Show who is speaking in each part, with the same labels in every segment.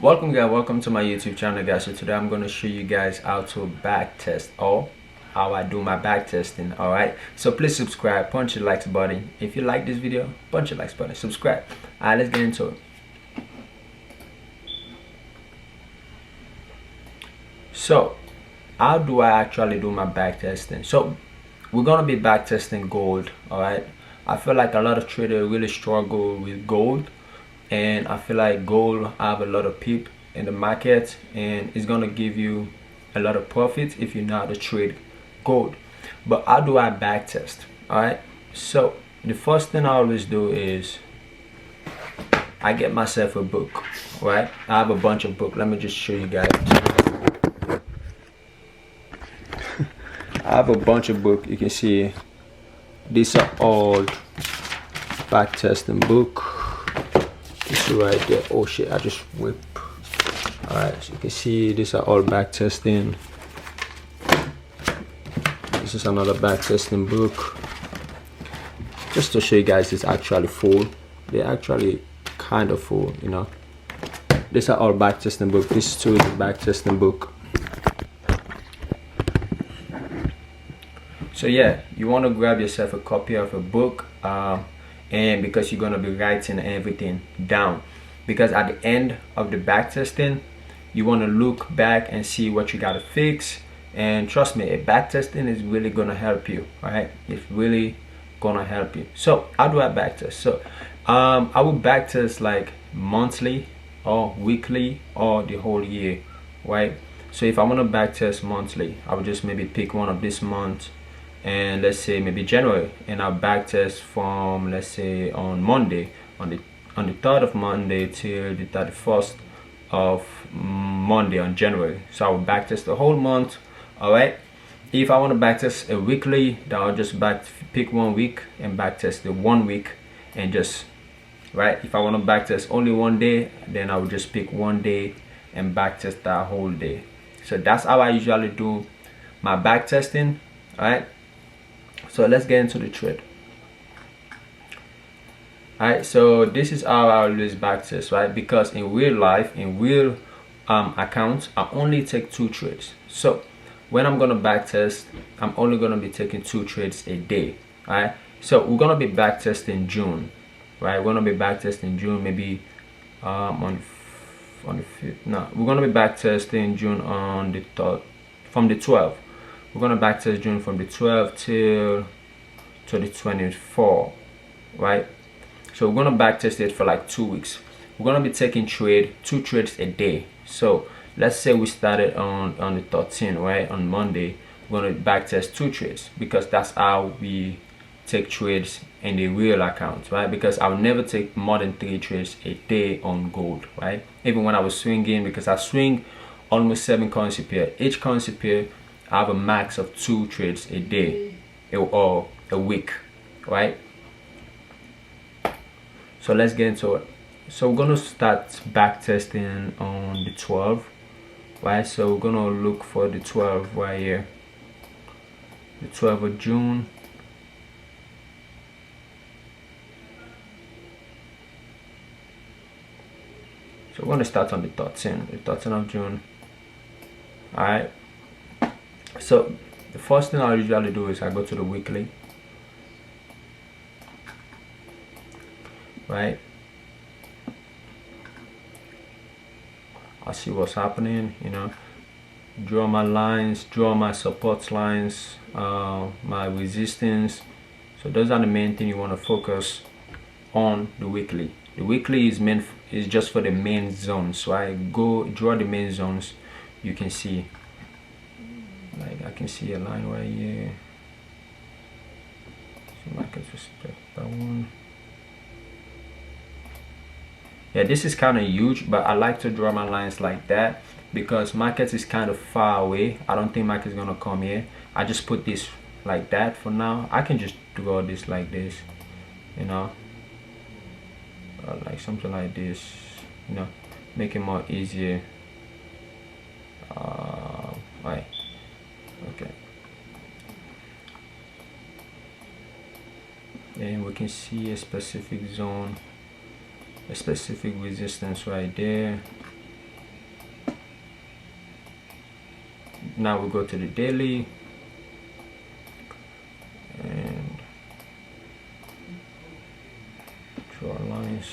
Speaker 1: welcome to my YouTube channel, guys. So today I'm going to show you guys how to back test, or how I do my back testing. All right, so please subscribe, punch the likes button. If you like this video, punch the likes button, subscribe. All right, let's get into it. So how do I actually do my back testing? So we're gonna be back testing gold. All right, I feel like a lot of traders really struggle with gold, and I feel like gold have a lot of peep in the market, and it's gonna give you a lot of profits if you know how to trade gold. But how do I back test? All right, so the first thing I always do is I get myself a book. Right, I have a bunch of books. Let me just show you guys. I have a bunch of books. You can see these are all back testing book. This is right there. Oh shit, I just whip. Alright, so you can see these are all back testing. This is another back testing book. Just to show you guys, it's actually full. They're actually kind of full, you know. These are all back testing book. This too is a back testing book. So yeah, you want to grab yourself a copy of a book, and because you're going to be writing everything down, because at the end of the back testing you want to look back and see what you got to fix. And trust me, a back testing is really going to help you. All right, it's really going to help you. So how do I back test? So I will back test like monthly or weekly or the whole year, right? So if I want to back test monthly, I would just maybe pick one of this month, and let's say maybe January, and I'll back test from, let's say, on Monday, on the 3rd of Monday till the 31st of Monday on January. So I will back test the whole month. All right, if I want to back test a weekly, then I'll just pick 1 week and back test the 1 week, and just right. If I want to back test only 1 day, then I will just pick 1 day and back test that whole day. So that's how I usually do my back testing. All right, so let's get into the trade. Alright, so this is how I always back test, right? Because in real life, in real accounts, I only take 2 trades. So when I'm gonna back test, I'm only gonna be taking 2 trades a day. Alright, so we're gonna be back testing June, right? We're gonna be back testing June, maybe on the 5th. No, we're gonna be back testing June on the 3rd, from the 12th. We're gonna back test June from the 12th till to the 24th, right? So we're gonna back test it for like 2 weeks. We're gonna be taking 2 trades a day. So let's say we started on the 13th, right? On Monday, we're gonna back test 2 trades, because that's how we take trades in the real account, right? Because I'll never take more than 3 trades a day on gold, right? Even when I was swinging, because I swing almost 7 currency pair. Each currency pair, I have a max of 2 trades a day or a week, right? So let's get into it. So we're gonna start back testing on the 12th, right? So we're gonna look for the 12th right here, the 12th of June. So we're gonna start on the 13th, of June. All right. So the first thing I usually do is I go to the weekly, right? I'll see what's happening, you know, draw my lines, draw my support lines, my resistance. So those are the main thing you want to focus on the weekly. The weekly is just for the main zones, right? Go draw the main zones. You can see, like, I can see a line right here. So I can respect that one. Yeah, this is kind of huge, but I like to draw my lines like that because market is kind of far away. I don't think market is gonna come here. I just put this like that for now. I can just draw this like this, you know, like something like this, you know, make it more easier. Right, okay. And we can see a specific zone, a specific resistance right there. Now we go to the daily and draw lines.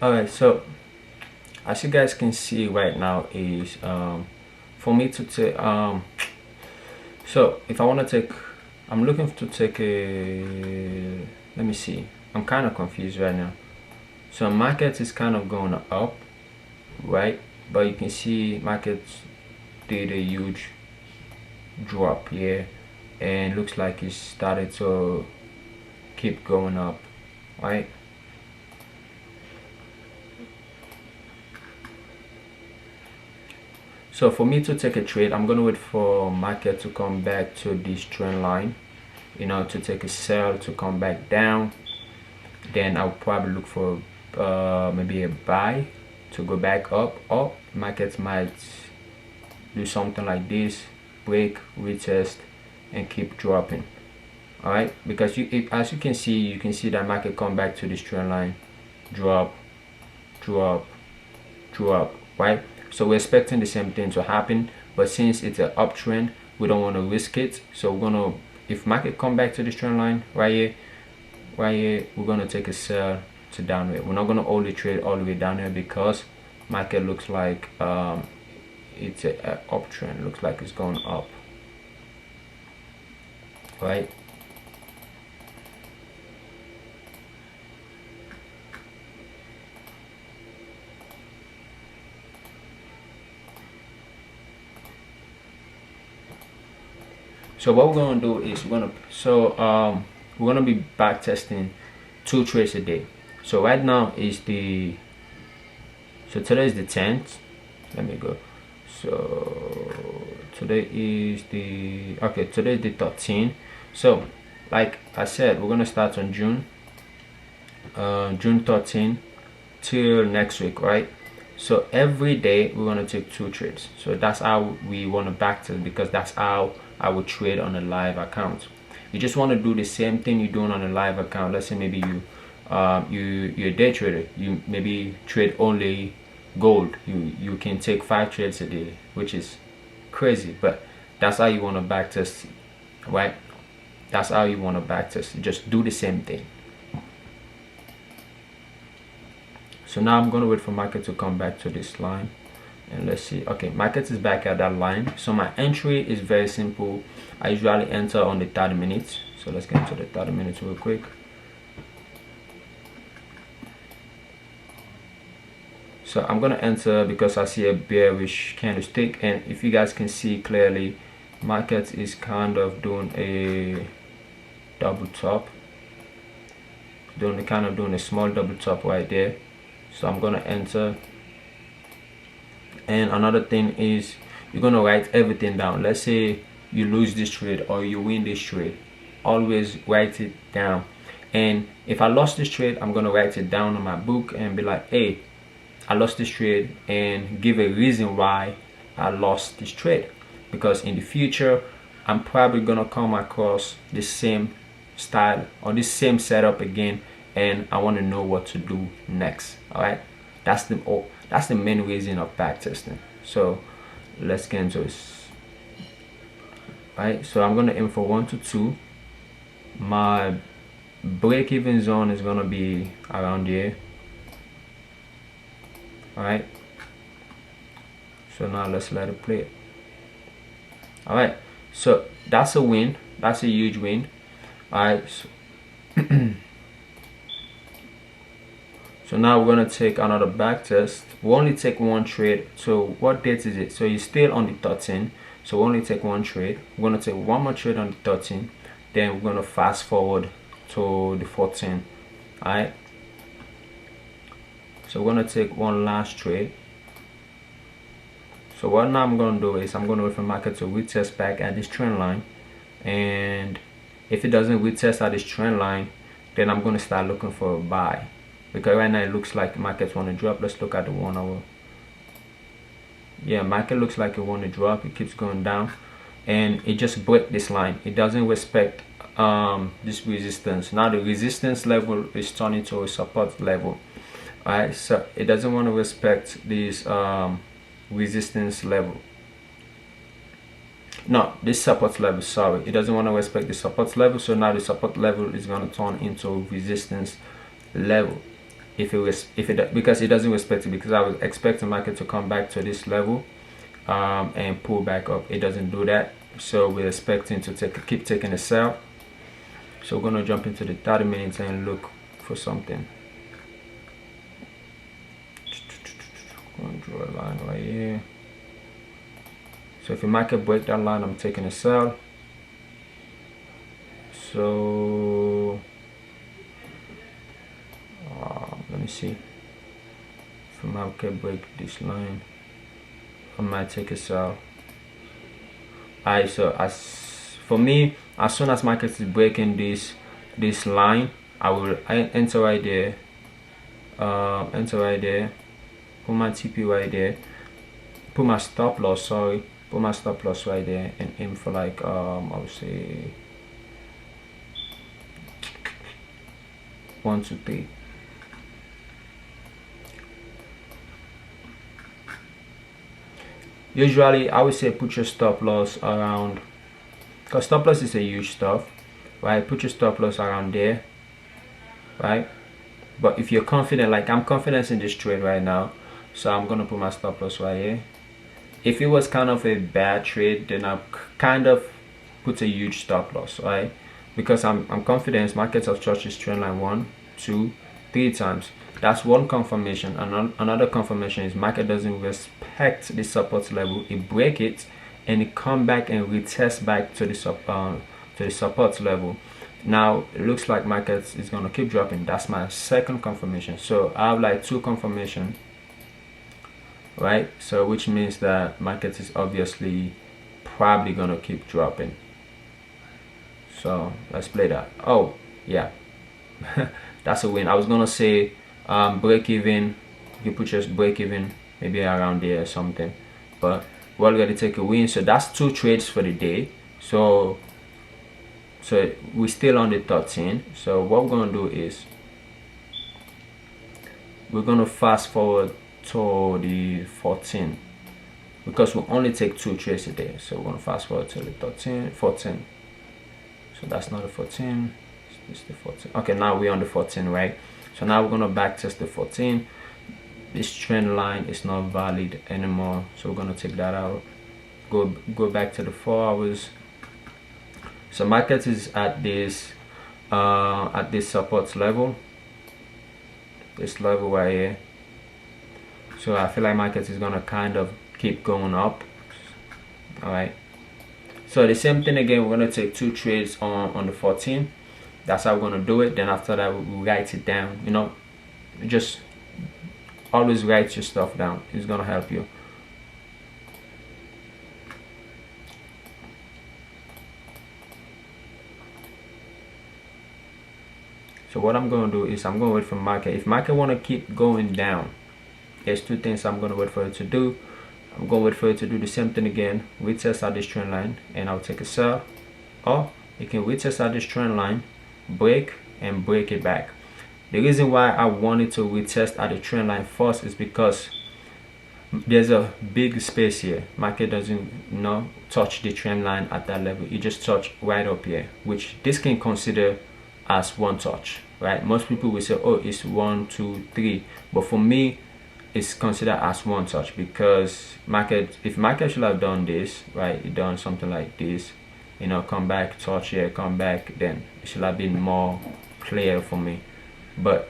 Speaker 1: Alright, so as you guys can see right now is for me to take so if I want to take, I'm looking to take a, let me see, I'm kind of confused right now. So market is kind of going up, right? But you can see markets did a huge drop here, and looks like it started to keep going up, right? So for me to take a trade, I'm gonna wait for market to come back to this trend line, you know, to take a sell to come back down. Then I'll probably look for maybe a buy to go back up. Or markets might do something like this, break, retest, and keep dropping. All right, because as you can see that market come back to this trend line, drop, drop, drop, right? So we're expecting the same thing to happen, but since it's an uptrend, we don't want to risk it. So we're gonna, if market come back to this trend line right here, we're gonna take a sell to downward. We're not gonna hold the trade all the way down here because market looks like it's a uptrend. Looks like it's going up, right? So what we're gonna do is we're gonna be back testing 2 trades a day. So right now is the, so today is the 10th. Let me go. So today is the, okay, today is the 13th. So like I said, we're gonna start on June 13th till next week, right? So every day we're gonna take 2 trades. So that's how we want to backtest, because that's how I would trade on a live account. You just want to do the same thing you're doing on a live account. Let's say maybe you're a day trader. You maybe trade only gold. You can take 5 trades a day, which is crazy, but that's how you want to backtest, right? That's how you want to backtest. Just do the same thing. So now I'm gonna wait for market to come back to this line. And let's see. Okay, market is back at that line. So my entry is very simple. I usually enter on the 30 minutes. So let's get into the 30 minutes real quick. So I'm gonna enter because I see a bearish candlestick, and if you guys can see clearly, market is kind of doing a double top, doing a small double top right there. So I'm gonna enter. And another thing is, you're gonna write everything down. Let's say you lose this trade or you win this trade, always write it down. And if I lost this trade, I'm gonna write it down on my book and be like, hey, I lost this trade, and give a reason why I lost this trade, because in the future I'm probably gonna come across the same style or this same setup again, and I want to know what to do next. All right, that's the main reason of backtesting. So let's get into this. All right, so I'm gonna aim for 1 to 2. My break-even zone is gonna be around here. All right, so now let's let it play. All right, so that's a win. That's a huge win. All right, so now we're gonna take another back test. We only take one trade. So what date is it? So you're still on the 13. So we only take one trade. We're gonna take one more trade on the 13. Then we're gonna fast forward to the 14. All right. So we're gonna take one last trade. So what now I'm gonna do is I'm gonna wait for market to retest back at this trend line, and if it doesn't retest at this trend line, then I'm gonna start looking for a buy, because right now it looks like markets want to drop. Let's look at the 1 hour. Yeah, market looks like it want to drop. It keeps going down, and it just broke this line. It doesn't respect this resistance. Now the resistance level is turning to a support level. Alright, so it doesn't want to respect this resistance level. No, this support level, sorry. It doesn't want to respect the support level, so now the support level is going to turn into resistance level. Because it doesn't respect it, because I was expecting market to come back to this level and pull back up. It doesn't do that, so we're expecting to keep taking a sell. So we're going to jump into the 30 minutes and look for something. I'm gonna draw a line right here. So if the market break that line, I'm taking a sell. So let me see. If the market break this line, I might take a sell. Alright, so for me, as soon as market is breaking this line, I will enter right there. Enter right there. Put my TP right there, put my stop loss, put my stop loss right there, and aim for like I would say 1, 2, 3. Usually I would say put your stop loss around, because stop loss is a huge stuff, right? Put your stop loss around there, right? But if you're confident, like I'm confident in this trade right now, so I'm gonna put my stop loss right here. If it was kind of a bad trade, then I kind of put a huge stop loss, right? Because I'm confident markets have touched this trend line 1, 2, 3 times. That's one confirmation. Another confirmation is market doesn't respect the support level. It break it and it come back and retest back to the support level. Now it looks like markets is gonna keep dropping. That's my second confirmation. So I have like 2 confirmation, right? So which means that market is obviously probably gonna keep dropping. So let's play that. Oh yeah, that's a win. I was gonna say break even. You put just break even maybe around there or something, but we're gonna take a win. So that's 2 trades for the day. So we're still on the 13. So what we're gonna do is we're gonna fast forward to the 14, because we only take 2 trades a day. So we're gonna fast forward to the 14. So that's not the 14, it's the 14. Okay, now we're on the 14, right? So now we're gonna back test the 14. this trend line is not valid anymore, so we're going to take that out. Go back to the 4 hours. So market is at this support level, this level right here. So I feel like market is gonna kind of keep going up. All right, so the same thing again, we're gonna take 2 trades on the 14. That's how we're gonna do it. Then after that, we write it down. You know, just always write your stuff down. It's gonna help you. So what I'm going to do is I'm going to wait for market. If market want to keep going down, there's 2 things I'm going to wait for it to do. I'm going to wait for it to do the same thing again, retest at this trend line, and I'll take a sell. Or you can retest at this trend line, break, and break it back. The reason why I wanted to retest at the trend line first is because there's a big space here. Market doesn't touch the trend line at that level. You just touch right up here, which this can consider as one touch, right? Most people will say, oh, it's 1, 2, 3, but for me it's considered as one touch, because if market should have done this, right, it done something like this, you know, come back, touch here, come back, then it should have been more clear for me. But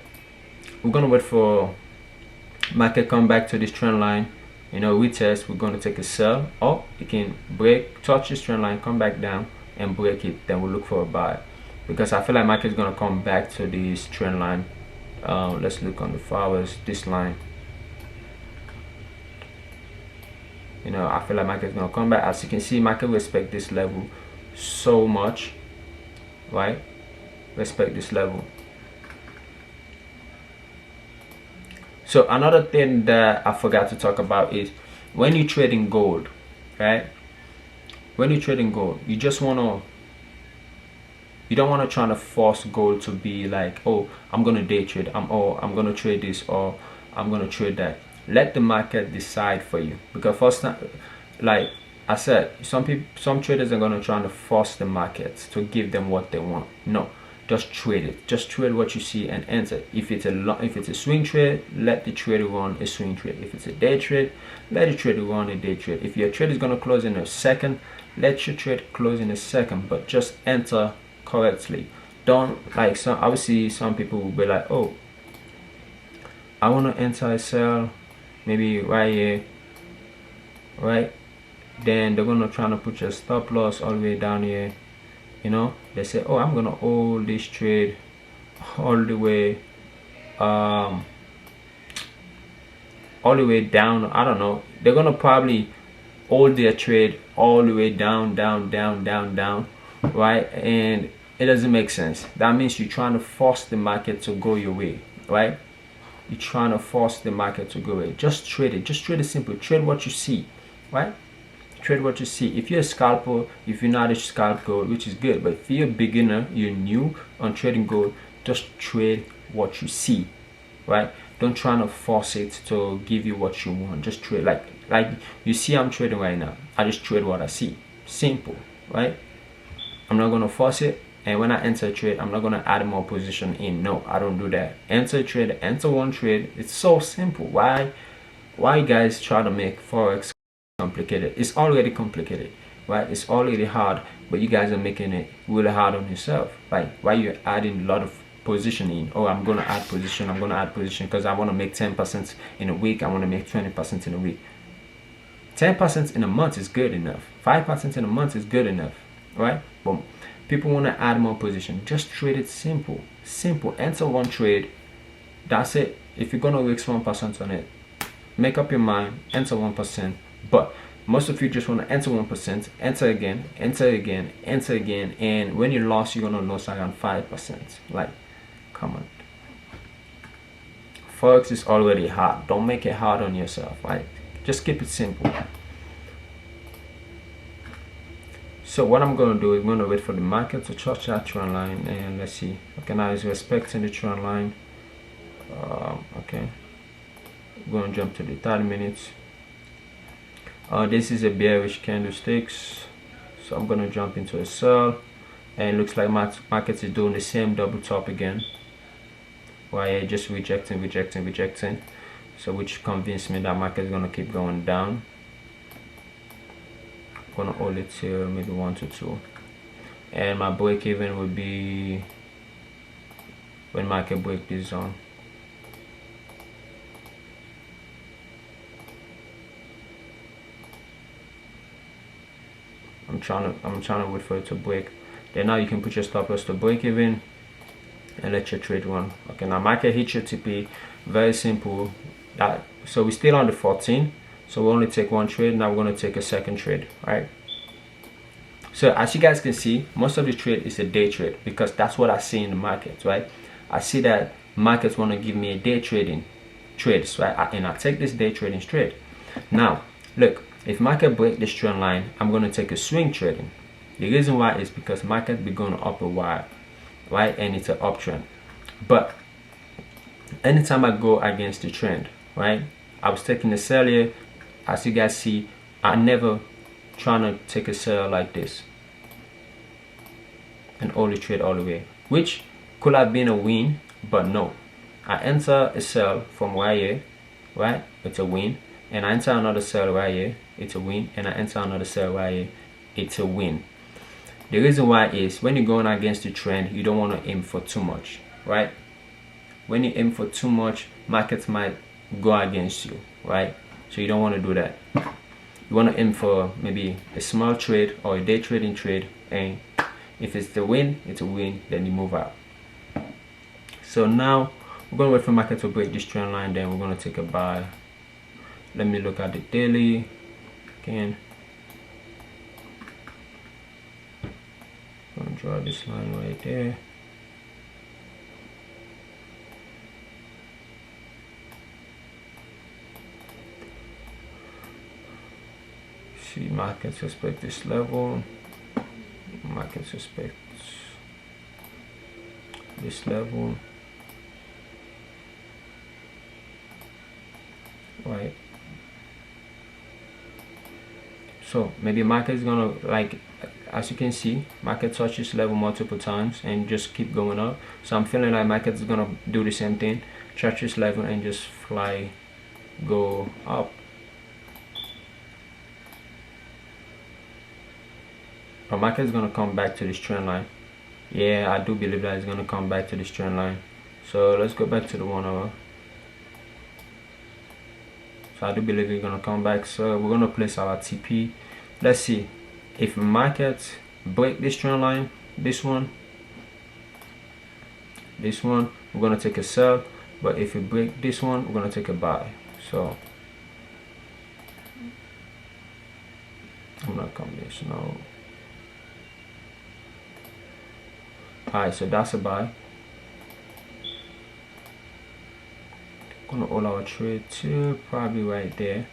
Speaker 1: we're gonna wait for market come back to this trend line, you know, retest. We're gonna take a sell, or it can break, touch this trend line, come back down and break it, then we'll look for a buy, because I feel like market is going to come back to this trend line. Let's look on the 4 hours, this line. You know, I feel like market is going to come back. As you can see, market respect this level so much, right? Respect this level. So another thing that I forgot to talk about is when you're trading gold, right? When you're trading gold, you just want to, you don't want to try to force gold to be like, oh, I'm gonna day trade, I'm gonna trade this, or I'm gonna trade that. Let the market decide for you, because first time, like I said, some traders are gonna try to force the market to give them what they want. No, just trade it. Just trade what you see and enter. If it's a swing trade, let the trader run a swing trade. If it's a day trade, let the trader run a day trade. If your trade is gonna close in a second, let your trade close in a second, but just enter correctly. Don't, like, some I would see some people will be like, oh, I want to enter a sell maybe right here, right? Then they're gonna try to put your stop loss all the way down here. You know, they say, oh, I'm gonna hold this trade all the way down. I don't know, they're gonna probably hold their trade all the way down, right? And it doesn't make sense. That means you're trying to force the market to go your way, right? You're trying to force the market to go away. Just trade it. Just trade it simple. Trade what you see, right? Trade what you see. If you're a scalper, if you're not a scalp gold, which is good, but if you're a beginner, you're new on trading gold, just trade what you see, right? Don't try to force it to give you what you want. Just trade like you see I'm trading right now. I just trade what I see. Simple, right? I'm not gonna force it. And when I enter a trade, I'm not gonna add more position in. No, I don't do that. Enter a trade, enter one trade. It's so simple. Why you guys try to make Forex complicated? It's already complicated, right? It's already hard, but you guys are making it really hard on yourself. Like, why you're adding a lot of position in? Oh, I'm gonna add position, because I want to make 10% in a week. I want to make 20% in a week. 10% in a month is good enough. 5% in a month is good enough, right? Boom. People want to add more position. Just trade it simple. Enter one trade. That's it. If you're gonna risk 1% on it, make up your mind. Enter 1%. But most of you just want to enter 1%, enter again, and when you lost, you're gonna lose around 5%. Like, come on. Forex is already hard. Don't make it hard on yourself, right? Just keep it simple. So what I'm going to do is I'm going to wait for the market to touch that trend line, and let's see. Okay, now it's respecting the trend line. Okay, I'm going to jump to the 30 minutes. This is a bearish candlesticks, so I'm going to jump into a sell, and it looks like market is doing the same double top again. Why? Just rejecting. so which convinced me that market is gonna keep going down. I'm gonna hold it till maybe 1 to 2, and my break even would be when market break this zone. I'm trying to wait for it to break. Then now you can put your stop loss to break even and let your trade run. Okay, now market hit your TP. Very simple. So we're still on the 14. So we only take one trade. Now we're gonna take a second trade. Right. So as you guys can see, most of the trade is a day trade because that's what I see in the market, right? I see that markets want to give me a day trading trades, right? And I take this day trading trade. Now, look, if market break this trend line, I'm going to take a swing trading. The reason why is because market be going up a while, right? And it's an uptrend. But anytime I go against the trend, right? I was taking a sell here. As you guys see, I never trying to take a sell like this and only trade all the way, which could have been a win, but no. I enter a sell from right here, right? It's a win. And I enter another sell right here, it's a win. And I enter another sell right here, it's a win. The reason why is when you're going against the trend, you don't want to aim for too much, right? When you aim for too much, markets might go against you, right? So you don't want to do that. You want to aim for maybe a small trade or a day trading trade, and if it's the win, it's a win, then you move out. So now we're going to wait for market to break this trend line, then we're going to take a buy. Let me look at the daily again. I'm going to draw this line right there. See, markets respect this level. Markets respect this level. Right. So maybe market is gonna, like, as you can see, market touches level multiple times and just keep going up. So I'm feeling like market is gonna do the same thing, touch this level and just fly, go up. But market is gonna come back to this trend line. Yeah, I do believe that it's gonna come back to this trend line. So let's go back to the 1 hour. So I do believe we're gonna come back. So we're gonna place our TP. Let's see if markets break this trend line, this one, we're gonna take a sell. But if we break this one, we're gonna take a buy. So I'm not conventional. Alright, so that's a buy. Gonna hold our trade to probably right there.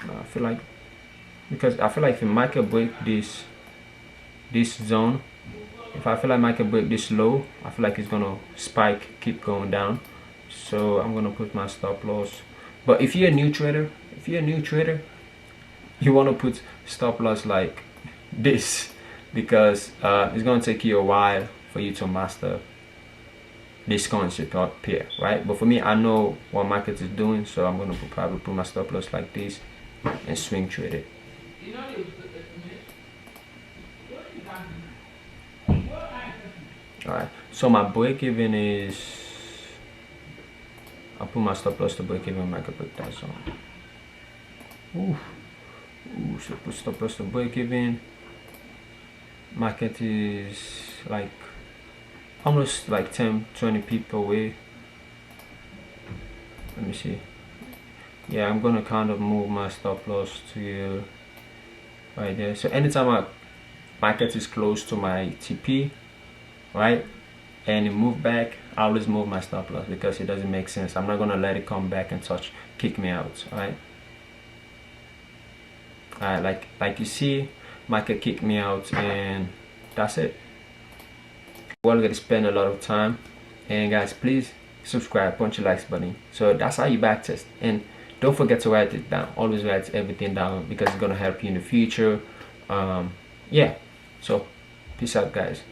Speaker 1: I feel like, because I feel like if the market break this zone, if I feel like market break this low, I feel like it's gonna spike, keep going down. So I'm gonna put my stop loss. But if you're a new trader, you want to put stop loss like this, because it's going to take you a while for you to master this concept up here, right? But for me, I know what market is doing, so I'm going to probably put my stop loss like this and swing trade it. Alright, so my break even is, I'll put my stop loss to break even, market break that zone. Ooh, so put stop loss to break even. Market is like almost like 10-20 pips away. Let me see. Yeah, I'm gonna kind of move my stop loss to right there. So anytime my market is close to my TP, right, and it move back, I always move my stop loss because it doesn't make sense. I'm not gonna let it come back and kick me out. Alright, like you see, market kick me out, and that's it. We're gonna spend a lot of time, and guys, please subscribe, punch the likes button. So that's how you backtest, and don't forget to write it down. Always write everything down because it's gonna help you in the future. Yeah. So peace out, guys.